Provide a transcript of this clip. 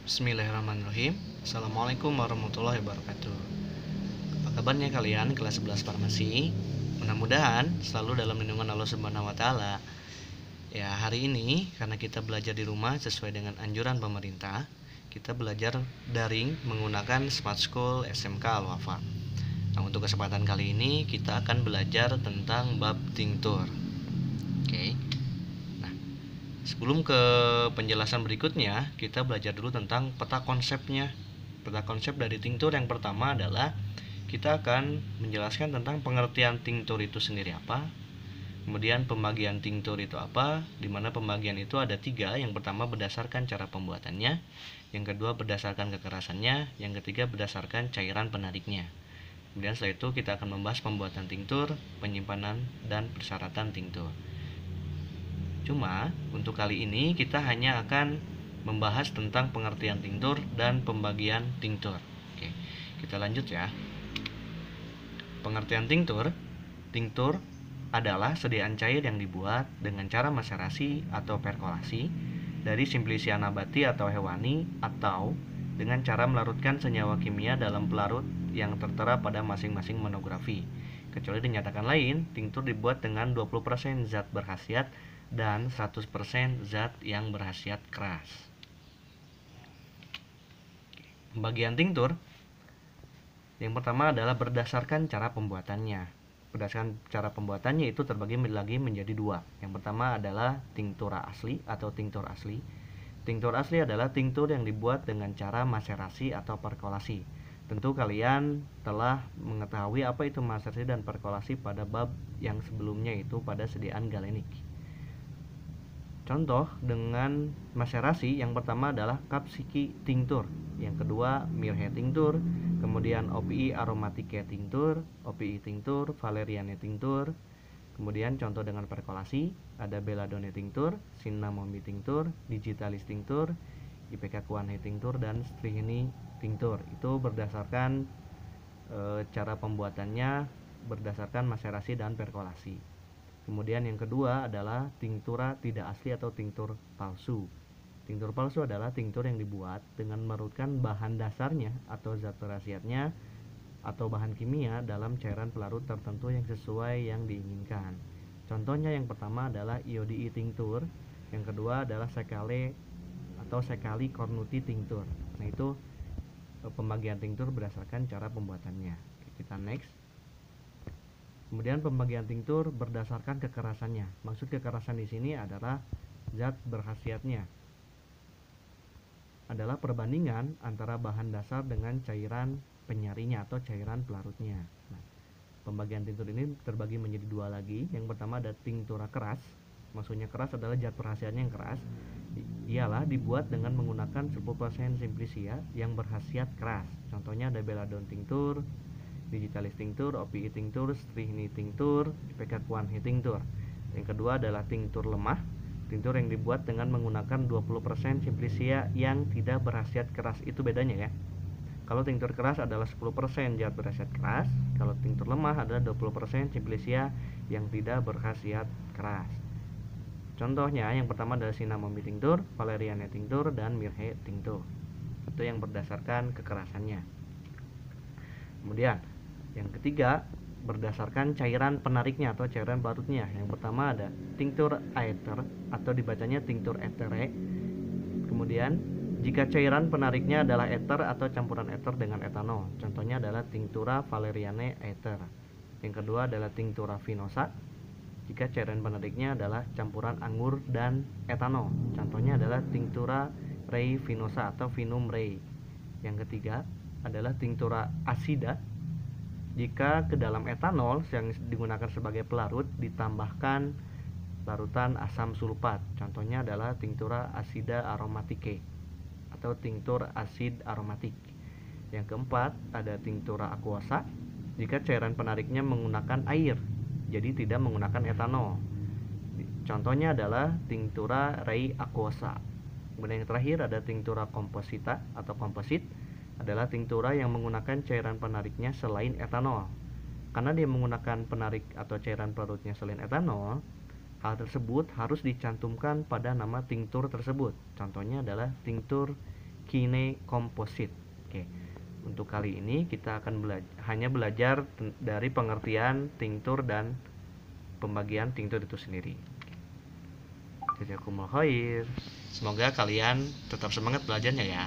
Bismillahirrahmanirrahim. Assalamualaikum warahmatullahi wabarakatuh. Apa kabarnya kalian kelas 11 farmasi? Mudah-mudahan selalu dalam lindungan Allah Subhanahu wa taala. Ya, hari ini karena kita belajar di rumah sesuai dengan anjuran pemerintah, kita belajar daring menggunakan Smart School SMK Al-Wafa. Nah, untuk kesempatan kali ini kita akan belajar tentang bab tinctur. Oke. Sebelum ke penjelasan berikutnya, kita belajar dulu tentang peta konsepnya. Peta konsep dari tinctur yang pertama adalah kita akan menjelaskan tentang pengertian tinctur itu sendiri apa, kemudian pembagian tinctur itu apa, di mana pembagian itu ada 3. Yang pertama berdasarkan cara pembuatannya, yang kedua berdasarkan kekerasannya, yang ketiga berdasarkan cairan penariknya. Kemudian setelah itu kita akan membahas pembuatan tinctur, penyimpanan, dan persyaratan tinctur. Cuma untuk kali ini kita hanya akan membahas tentang pengertian tinctur dan pembagian tinctur. Oke, kita lanjut ya. Pengertian tinctur. Tinctur adalah sediaan cair yang dibuat dengan cara maserasi atau perkolasi dari simplisia nabati atau hewani atau dengan cara melarutkan senyawa kimia dalam pelarut yang tertera pada masing-masing monografi. Kecuali dinyatakan lain, tinctur dibuat dengan 20% zat berkhasiat dan 100% zat yang berkhasiat keras. Pembagian tinctur yang pertama adalah berdasarkan cara pembuatannya. Berdasarkan cara pembuatannya itu terbagi lagi menjadi 2. Yang pertama adalah tinctura asli atau tinctur asli. Tinctur asli adalah tinctur yang dibuat dengan cara maserasi atau perkolasi. Tentu kalian telah mengetahui apa itu maserasi dan perkolasi pada bab yang sebelumnya, itu pada sediaan galenik. Contoh dengan maserasi, yang pertama adalah capsicum tinctur, yang kedua myrrhe tinctur, kemudian opii aromatike tinctur, opii tinctur, valeriane tinctur. Kemudian contoh dengan perkolasi ada belladonna tinctur, cinnamomum tinctur, digitalis tinctur, IPK kuanhe tinctur, dan strychnia tinctur. Itu berdasarkan cara pembuatannya berdasarkan maserasi dan perkolasi. Kemudian yang kedua adalah tinctura tidak asli atau tinctur palsu. Tinctur palsu adalah tinctur yang dibuat dengan melarutkan bahan dasarnya atau zat berkhasiatnya atau bahan kimia dalam cairan pelarut tertentu yang sesuai yang diinginkan. Contohnya yang pertama adalah iodii tinctur, yang kedua adalah sekale atau sekali cornuti tinctur. Nah, itu pembagian tinctur berdasarkan cara pembuatannya. Kita next. Kemudian pembagian tinctur berdasarkan kekerasannya. Maksud kekerasan di sini adalah zat berkhasiatnya. Adalah perbandingan antara bahan dasar dengan cairan penyarinya atau cairan pelarutnya. Nah, pembagian tinctur ini terbagi menjadi 2 lagi. Yang pertama ada tinctura keras. Maksudnya keras adalah zat berkhasiatnya yang keras. Ialah dibuat dengan menggunakan 10% simplisia yang berkhasiat keras. Contohnya ada belladonna tinctur, digitalis tinctur, opii tinctur, strychnia tinctur, IPK kuanhe tinctur. Yang kedua adalah tinctur lemah, tinctur yang dibuat dengan menggunakan 20% simplisia yang tidak berkhasiat keras. Itu bedanya ya. Kalau tinctur keras adalah 10% zat berkhasiat keras, kalau tinctur lemah adalah 20% simplisia yang tidak berkhasiat keras. Contohnya yang pertama adalah cinnamomum tinctur, valeriane tinctur, dan myrrhe tinctur. Itu yang berdasarkan kekerasannya. Kemudian yang ketiga berdasarkan cairan penariknya atau cairan pelarutnya. Yang pertama ada tinctur aether atau dibacanya tinctur etere. Kemudian jika cairan penariknya adalah ether atau campuran ether dengan etanol, contohnya adalah tinctura valeriane ether. Yang kedua adalah tinctura vinosa. Jika cairan penariknya adalah campuran anggur dan etanol, contohnya adalah tinctura rei vinosa atau vinum rei. Yang ketiga adalah tinctura asida. Jika ke dalam etanol yang digunakan sebagai pelarut ditambahkan larutan asam sulfat, contohnya adalah tinctura asida aromatike atau tinctur asid aromatik. Yang keempat ada tinctura aquosa. Jika cairan penariknya menggunakan air, jadi tidak menggunakan etanol, contohnya adalah tinctura rei aquosa. Kemudian yang terakhir ada tinctura komposita atau komposit, adalah tinctura yang menggunakan cairan penariknya selain etanol. Karena dia menggunakan penarik atau cairan pelarutnya selain etanol, hal tersebut harus dicantumkan pada nama tinctur tersebut. Contohnya adalah tinctur kine komposit. Oke. Untuk kali ini kita akan hanya belajar dari pengertian tinktur dan pembagian tinktur itu sendiri. Jazakumullah khair. Semoga kalian tetap semangat belajarnya ya.